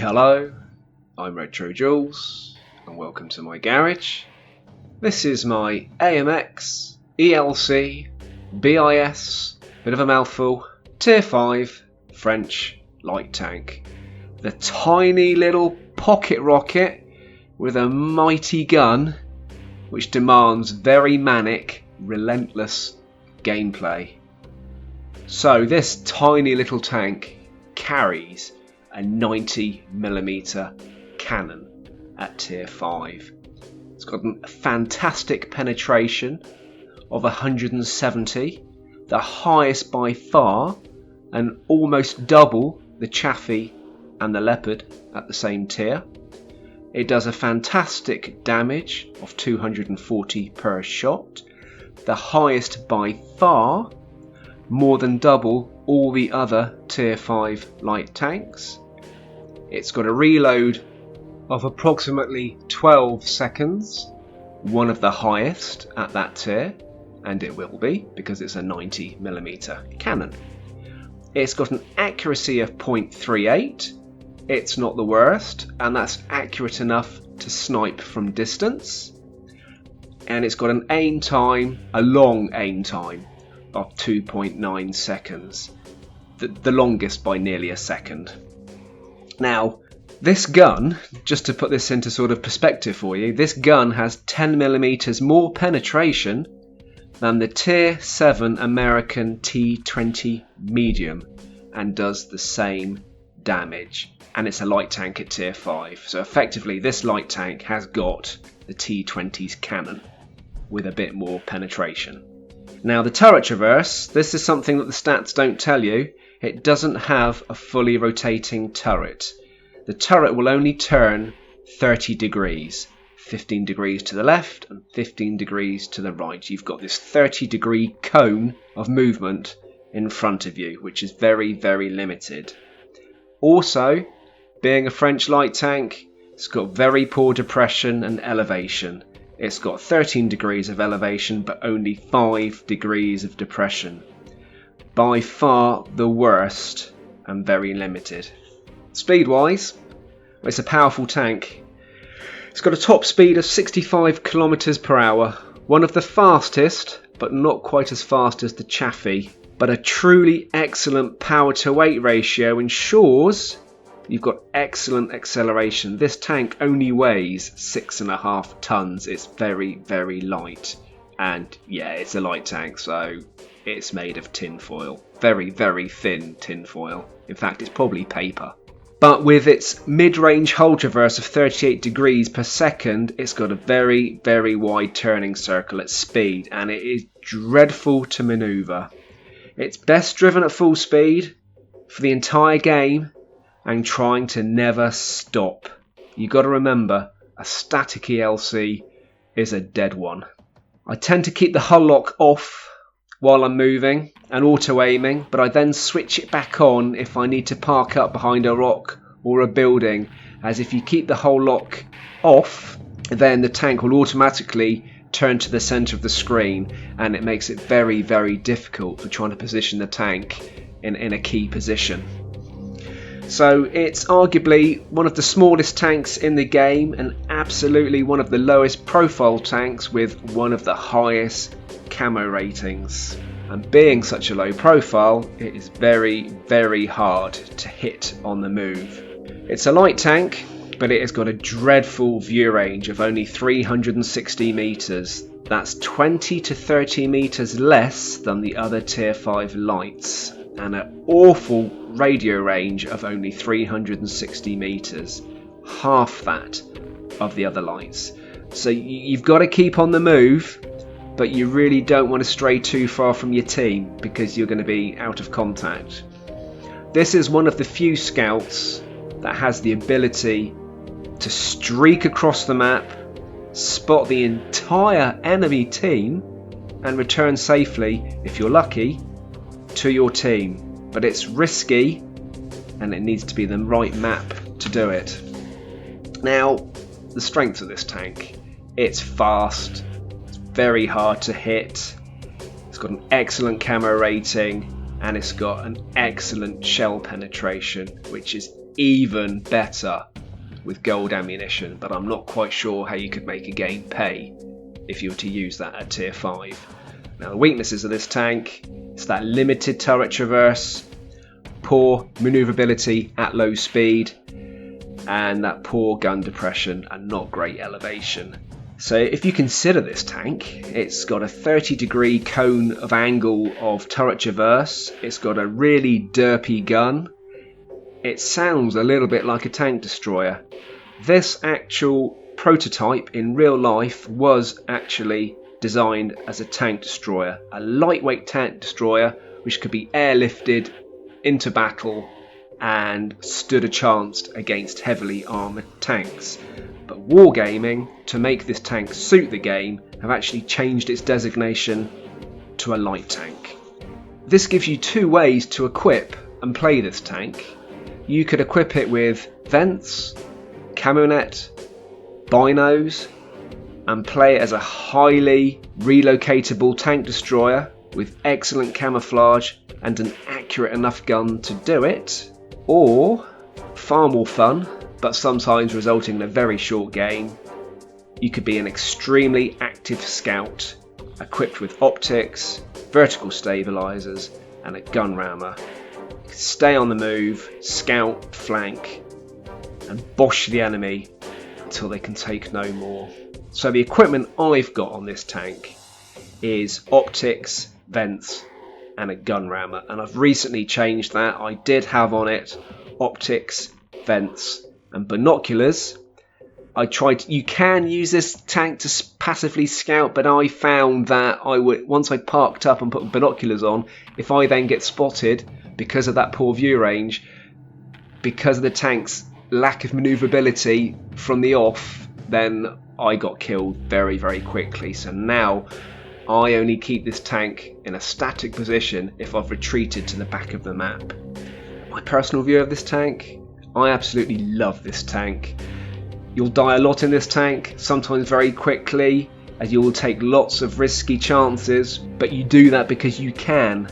Hello, I'm RetroJules and welcome to my garage. This is my AMX ELC bis, bit of a mouthful, Tier 5 French light tank. The tiny little pocket rocket with a mighty gun which demands very manic, relentless gameplay. So this tiny little tank carries a 90mm cannon at Tier 5. It's got a fantastic penetration of 170, the highest by far, and almost double the Chaffee and the Leopard at the same tier. It does a fantastic damage of 240 per shot, the highest by far, more than double all the other Tier 5 light tanks. It's got a reload of approximately 12 seconds, one of the highest at that tier, and it will be because it's a 90mm cannon. It's got an accuracy of 0.38, it's not the worst, and that's accurate enough to snipe from distance. And it's got an aim time, a long aim time, of 2.9 seconds, the longest by nearly a second. Now, this gun, just to put this into sort of perspective for you, this gun has 10mm more penetration than the Tier 7 American T20 medium and does the same damage. And it's a light tank at Tier 5. So effectively, this light tank has got the T20's cannon with a bit more penetration. Now, the turret traverse, this is something that the stats don't tell you. It doesn't have a fully rotating turret. The turret will only turn 30 degrees, 15 degrees to the left and 15 degrees to the right. You've got this 30-degree cone of movement in front of you, which is very, very limited. Also, being a French light tank, it's got very poor depression and elevation. It's got 13 degrees of elevation, but only 5 degrees of depression. By far the worst and very limited. Speed-wise, it's a powerful tank. It's got a top speed of 65 km per hour, one of the fastest, but not quite as fast as the Chaffee. But a truly excellent power to weight ratio ensures you've got excellent acceleration. This tank only weighs 6.5 tons. It's very, very light. And yeah, it's a light tank, so it's made of tin foil. Very, very thin tin foil. In fact, it's probably paper. But with its mid-range hull traverse of 38 degrees per second, it's got a very, very wide turning circle at speed, and it is dreadful to manoeuvre. It's best driven at full speed for the entire game and trying to never stop. You've got to remember, a static ELC is a dead one. I tend to keep the hull lock off while I'm moving and auto-aiming, but I then switch it back on if I need to park up behind a rock or a building, as if you keep the hull lock off, then the tank will automatically turn to the centre of the screen, and it makes it very, very difficult for trying to position the tank in a key position. So it's arguably one of the smallest tanks in the game and absolutely one of the lowest profile tanks with one of the highest camo ratings. And being such a low profile, it is very, very hard to hit on the move. It's a light tank, but it has got a dreadful view range of only 360 meters. That's 20 to 30 meters less than the other Tier 5 lights, and an awful radio range of only 360 meters, half that of the other lights. So you've got to keep on the move, but you really don't want to stray too far from your team because you're going to be out of contact. This is one of the few scouts that has the ability to streak across the map, spot the entire enemy team, and return safely, if you're lucky, to your team. But it's risky, and it needs to be the right map to do it. Now, the strengths of this tank. It's fast, it's very hard to hit, it's got an excellent camo rating, and it's got an excellent shell penetration, which is even better with gold ammunition, but I'm not quite sure how you could make a game pay if you were to use that at tier 5. Now the weaknesses of this tank, it's that limited turret traverse, poor manoeuvrability at low speed, and that poor gun depression and not great elevation. So if you consider this tank, it's got a 30-degree cone of angle of turret traverse, it's got a really derpy gun, it sounds a little bit like a tank destroyer. This actual prototype in real life was actually designed as a tank destroyer, a lightweight tank destroyer which could be airlifted into battle and stood a chance against heavily armoured tanks. But Wargaming, to make this tank suit the game, have actually changed its designation to a light tank. This gives you two ways to equip and play this tank. You could equip it with vents, camo net, binos, and play it as a highly relocatable tank destroyer with excellent camouflage and an accurate enough gun to do it. Or, far more fun, but sometimes resulting in a very short game, you could be an extremely active scout equipped with optics, vertical stabilizers and a gun rammer. You could stay on the move, scout, flank and bosh the enemy until they can take no more. So the equipment I've got on this tank is optics, vents and a gun rammer, and I've recently changed that. I did have on it optics, vents and binoculars. You can use this tank to passively scout, but I found that once I parked up and put binoculars on, if I then get spotted because of that poor view range, because of the tank's lack of manoeuvrability from the off, then I got killed very, very quickly. So now I only keep this tank in a static position if I've retreated to the back of the map. My personal view of this tank, I absolutely love this tank. You'll die a lot in this tank, sometimes very quickly, as you will take lots of risky chances, but you do that because you can.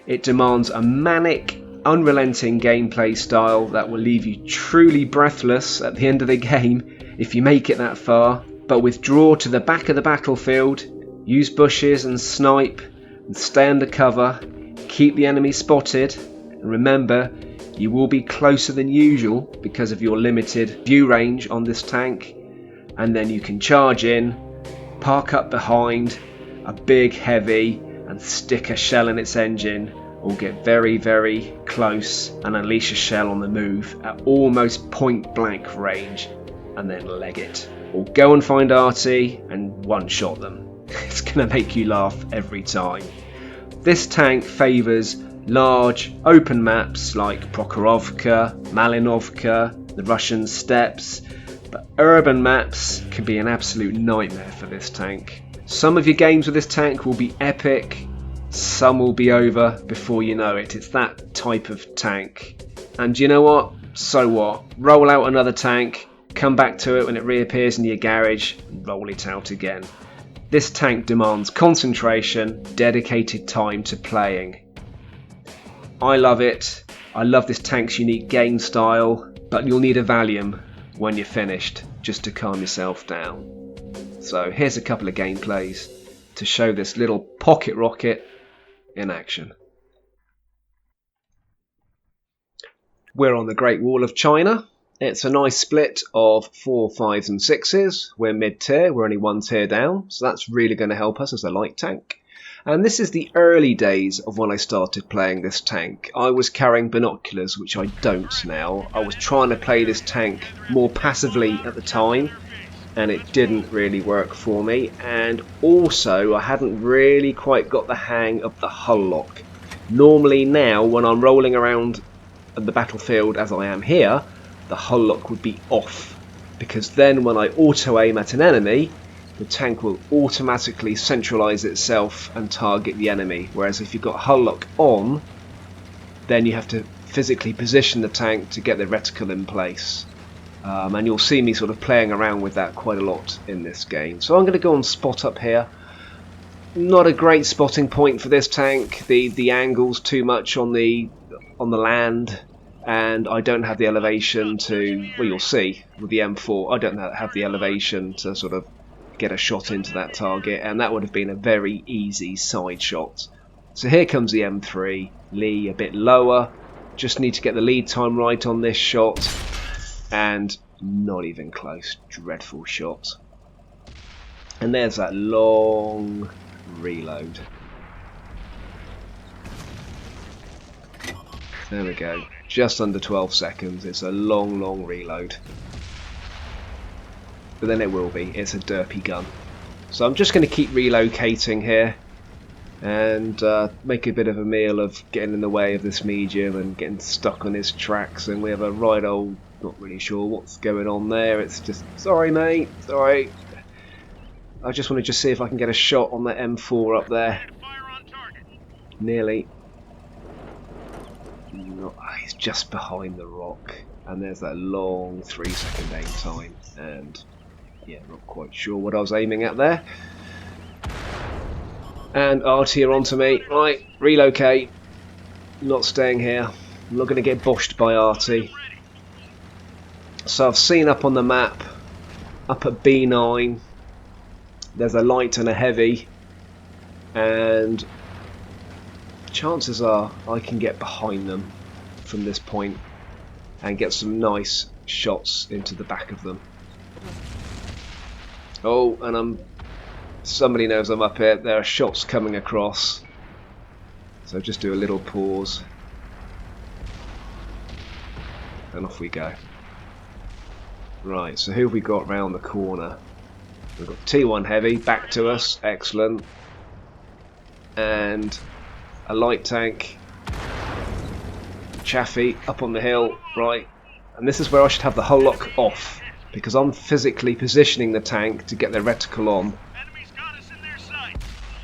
It demands a manic, unrelenting gameplay style that will leave you truly breathless at the end of the game if you make it that far, but withdraw to the back of the battlefield, use bushes and snipe, and stay under cover, keep the enemy spotted, and remember, you will be closer than usual because of your limited view range on this tank, and then you can charge in, park up behind a big heavy and stick a shell in its engine, or get very, very close and unleash a shell on the move at almost point blank range and then leg it. Or go and find Artie and one-shot them. It's going to make you laugh every time. This tank favours large open maps like Prokhorovka, Malinovka, the Russian steppes, but urban maps can be an absolute nightmare for this tank. Some of your games with this tank will be epic, some will be over before you know it. It's that type of tank. And you know what? So what? Roll out another tank, come back to it when it reappears in your garage, and roll it out again. This tank demands concentration, dedicated time to playing. I love it. I love this tank's unique game style, but you'll need a Valium when you're finished just to calm yourself down. So here's a couple of gameplays to show this little pocket rocket in action. We're on the Great Wall of China. It's a nice split of 4, 5s and 6s. We're mid-tier, we're only 1 tier down, so that's really going to help us as a light tank. And this is the early days of when I started playing this tank. I was carrying binoculars, which I don't now. I was trying to play this tank more passively at the time, and it didn't really work for me. And also, I hadn't really quite got the hang of the hull lock. Normally now, when I'm rolling around the battlefield as I am here, the hull lock would be off, because then when I auto-aim at an enemy, the tank will automatically centralise itself and target the enemy, whereas if you've got hull lock on, then you have to physically position the tank to get the reticle in place. And you'll see me sort of playing around with that quite a lot in this game. So I'm going to go and spot up here. Not a great spotting point for this tank. The angle's too much on the land, and I don't have the elevation to, well, you'll see with the M4, I don't have the elevation to sort of get a shot into that target, and that would have been a very easy side shot. So here comes the M3, Lee a bit lower, just need to get the lead time right on this shot, and not even close, dreadful shot. And there's that long reload. There we go, just under 12 seconds, it's a long reload. But then it will be, it's a derpy gun. So I'm just going to keep relocating here and make a bit of a meal of getting in the way of this medium and getting stuck on his tracks, and we have a right old, not really sure what's going on there, it's just, sorry mate, sorry. I just want to see if I can get a shot on the M4 up there. Nearly. No, he's just behind the rock, and there's that long 3-second aim time, and yeah, not quite sure what I was aiming at there. And RT are onto me. Right, relocate. Not staying here. I'm not going to get boshed by RT. So I've seen up on the map, up at B9, there's a light and a heavy, and chances are I can get behind them from this point and get some nice shots into the back of them. Oh, and somebody knows I'm up here. There are shots coming across, so just do a little pause and off we go. Right, so who have we got round the corner? We've got T1 heavy back to us, excellent, and a light tank, Chaffee up on the hill, right, and this is where I should have the hull lock off, because I'm physically positioning the tank to get the reticle on,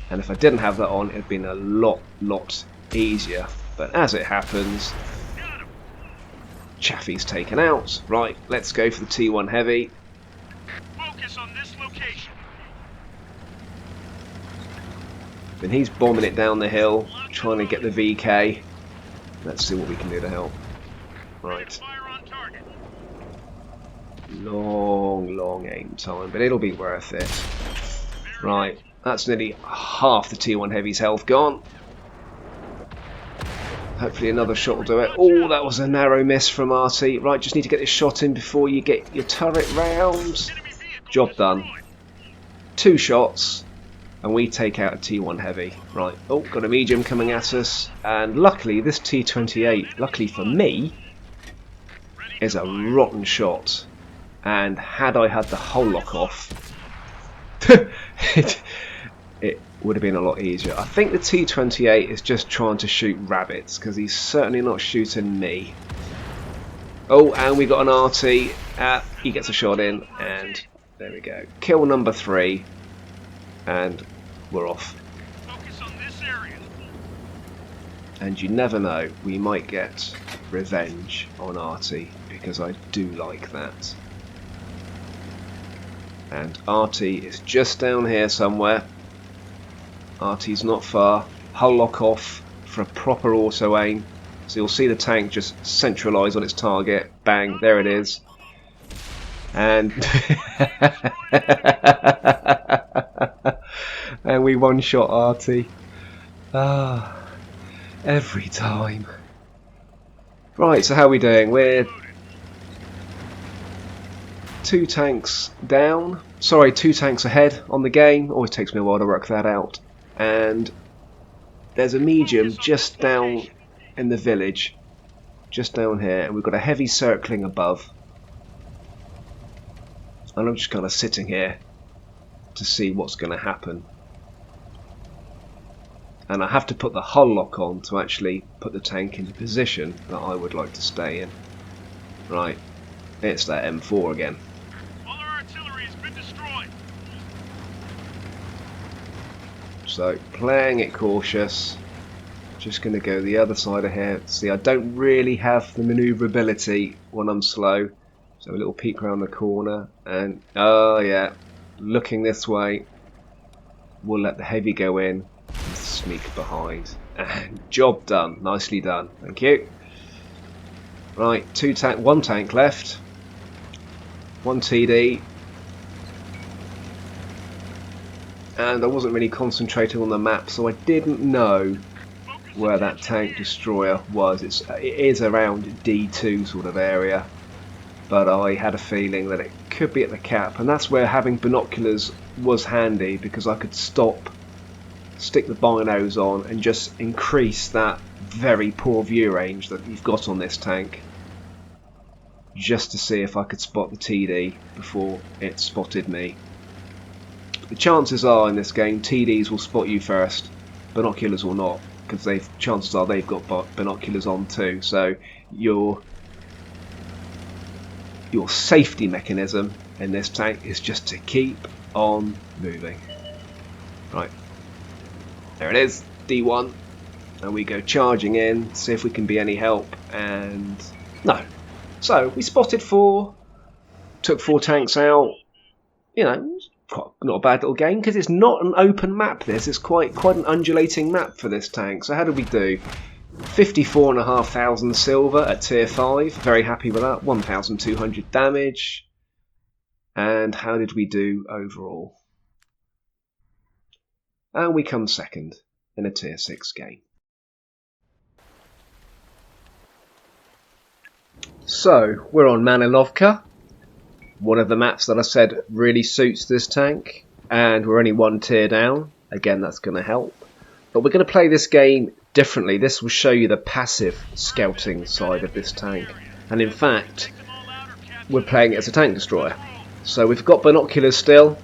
and if I didn't have that on, it'd been a lot easier, but as it happens, Chaffee's taken out. Right, let's go for the T1 heavy. Focus on this location. And he's bombing it down the hill, trying to get the VK. Let's see what we can do to help. Right. Long aim time, but it'll be worth it. Right, that's nearly half the T1 heavy's health gone. Hopefully another shot will do it. Oh, that was a narrow miss from RT. Right, just need to get this shot in before you get your turret round. Job done. 2 shots, and we take out a T1 heavy. Right, oh, got a medium coming at us, and luckily this T28, luckily for me, is a rotten shot. And had I had the hull lock off, it would have been a lot easier. I think the T28 is just trying to shoot rabbits, because he's certainly not shooting me. Oh, and we got an RT. He gets a shot in, and there we go. Kill number 3, and we're off. Focus on this area. And you never know, we might get revenge on RT, because I do like that. And RT is just down here somewhere. RT's not far. Hull lock off for a proper auto aim. So you'll see the tank just centralise on its target. Bang, there it is. And and we one-shot RT. Every time. Right, so how are we doing? We're 2 tanks down. Sorry, 2 tanks ahead on the game. Always takes me a while to work that out. And there's a medium just down in the village, just down here, and we've got a heavy circling above, and I'm just kind of sitting here to see what's going to happen, and I have to put the hull lock on to actually put the tank in the position that I would like to stay in. Right, it's that M4 again. So playing it cautious, just going to go the other side of here. See, I don't really have the manoeuvrability when I'm slow. So a little peek around the corner, and oh yeah, looking this way. We'll let the heavy go in and sneak behind. And job done, nicely done. Thank you. Right, one tank left. One TD. And I wasn't really concentrating on the map, so I didn't know where that tank destroyer was. It is around D2 sort of area, but I had a feeling that it could be at the cap, and that's where having binoculars was handy, because I could stop, stick the binos on, and just increase that very poor view range that you've got on this tank, just to see if I could spot the TD before it spotted me. The chances are in this game TDs will spot you first, binoculars will not, because chances are they've got binoculars on too. So your safety mechanism in this tank is just to keep on moving. Right, there it is, D1, and we go charging in, see if we can be any help, and no. So we spotted 4, took 4 tanks out. You know, not a bad little game, because it's not an open map. It's quite an undulating map for this tank. So how did we do? 54,500 silver at tier 5. Very happy with that. 1,200 damage. And how did we do overall? And we come second in a tier 6 game. So we're on Manilovka. One of the maps that I said really suits this tank, and we're only 1 tier down. Again, that's going to help. But we're going to play this game differently. This will show you the passive scouting side of this tank. And in fact, we're playing it as a tank destroyer. So we've got binoculars still.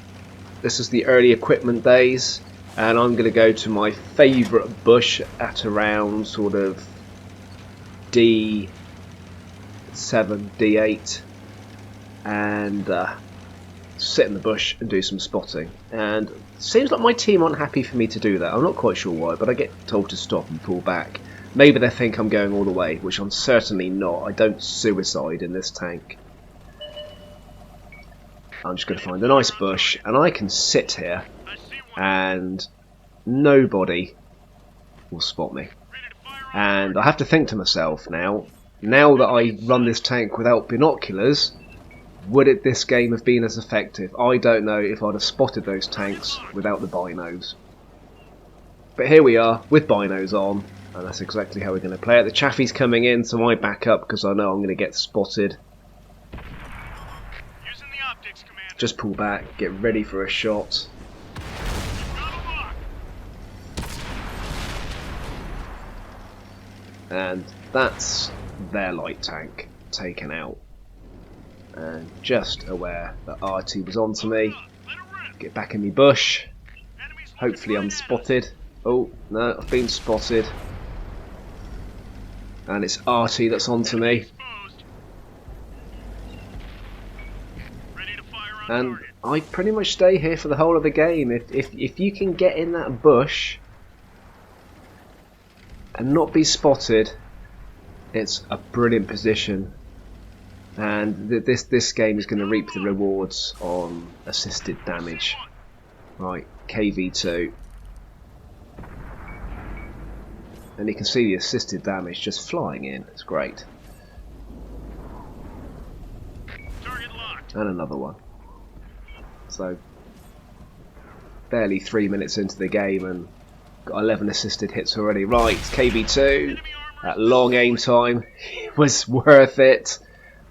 This is the early equipment days. And I'm going to go to my favourite bush at around sort of D7, D8. And sit in the bush and do some spotting. And it seems like my team aren't happy for me to do that. I'm not quite sure why, but I get told to stop and pull back. Maybe they think I'm going all the way, which I'm certainly not. I don't suicide in this tank. I'm just going to find a nice bush, and I can sit here and nobody will spot me. And I have to think to myself now that I run this tank without binoculars, would this game have been as effective? I don't know if I'd have spotted those tanks without the binos. But here we are, with binos on, and that's exactly how we're going to play it. The Chaffee's coming in, so I back up because I know I'm going to get spotted. Just pull back, get ready for a shot. And that's their light tank taken out. And just aware that RT was onto me. Get back in my bush. Hopefully I'm spotted. Oh, no, I've been spotted. And it's RT that's onto me. And I pretty much stay here for the whole of the game. If you can get in that bush and not be spotted, it's a brilliant position. And this game is going to reap the rewards on assisted damage. Right, KV2. And you can see the assisted damage just flying in. It's great. And another one. So, barely 3 minutes into the game and got 11 assisted hits already. Right, KV2. That long aim time was worth it.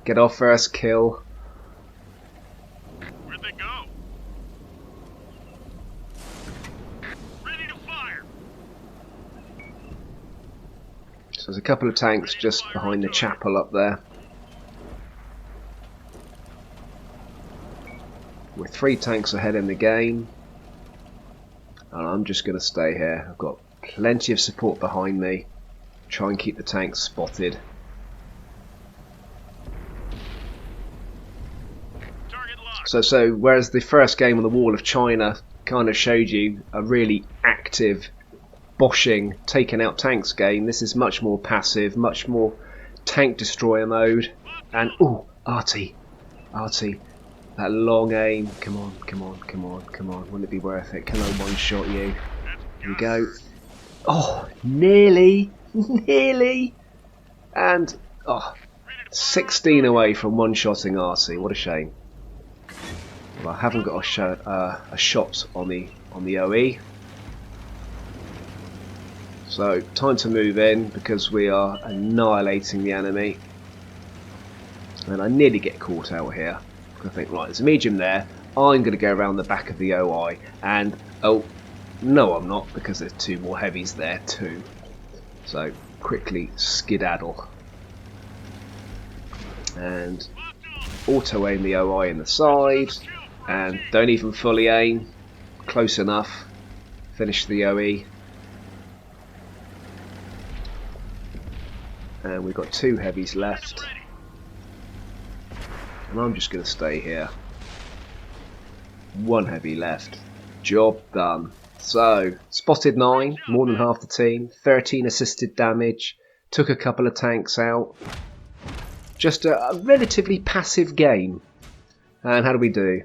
Get our first kill. Where'd they go? Ready to fire. So there's a couple of tanks just behind the chapel up there. We're 3 tanks ahead in the game. And I'm just going to stay here. I've got plenty of support behind me. Try and keep the tanks spotted. So whereas the first game on the Wall of China kind of showed you a really active, boshing, taking out tanks game, this is much more passive, much more tank destroyer mode. And ooh, RT, that long aim. Come on. Wouldn't it be worth it? Can I one-shot you? Here we go. Oh, nearly. And oh, 16 away from one-shotting RC. What a shame. Well, I haven't got a shot on the OE. So time to move in because we are annihilating the enemy. And I nearly get caught out here. I think, right, there's a medium there. I'm going to go around the back of the OI, and oh no, I'm not, because there's two more heavies there too. So quickly skedaddle and auto aim the OI in the side, and don't even fully aim. Close enough. Finish the OE. And we've got two heavies left. And I'm just going to stay here. One heavy left. Job done. So, spotted 9, more than half the team. 13 assisted damage. Took a couple of tanks out. Just a relatively passive game. And how do we do?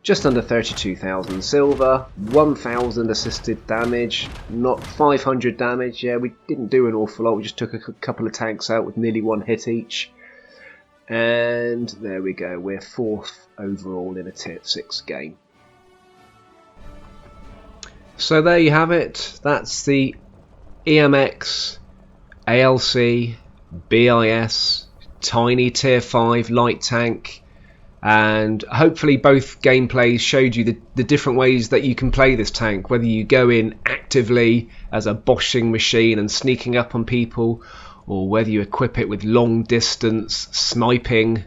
Just under 32,000 silver. 1,000 assisted damage. Not 500 damage. Yeah, we didn't do an awful lot. We just took a couple of tanks out with nearly one hit each. And there we go. We're 4th overall in a tier 6 game. So there you have it. That's the AMX ELC bis tiny tier 5 light tank, and hopefully both gameplays showed you the different ways that you can play this tank, whether you go in actively as a boshing machine and sneaking up on people, or whether you equip it with long distance sniping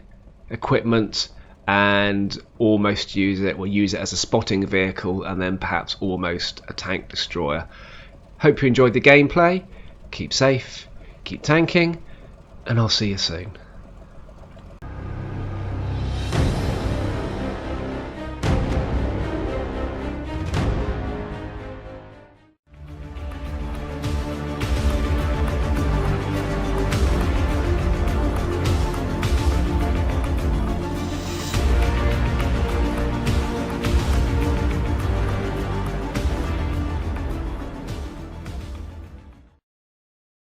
equipment and almost use it as a spotting vehicle, and then perhaps almost a tank destroyer. Hope you enjoyed the gameplay. Keep safe, keep tanking, and I'll see you soon.